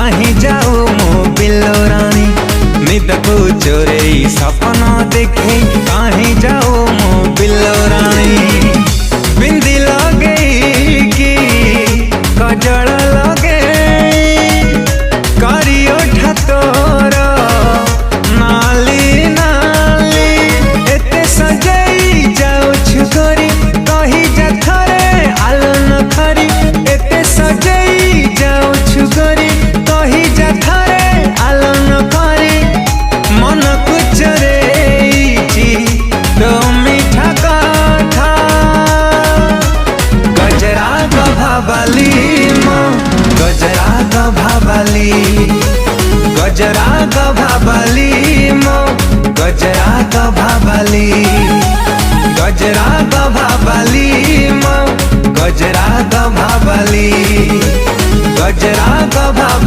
कहीं जाओ मो बिल्लो रानी निद को चोरे सपना देखे कहीं जाओ मो बिल्लो रानी बिंदी लगे कि कजल लगे करियो ठतोर नाली नाली एते सजई जाओ छुकरी कही जा थरे आलन खरी एते सजई जाओ छुकरी कही जा थरे आलन खरी मन कुचरे तो मीठा कथा गजरा गभाबाली मो गजरा गभाबाली गजरा गभाबाली मो गजरा गभाबाली गजरा गभाबाली मो गजरा गभाबाली गजरा गभाबाली।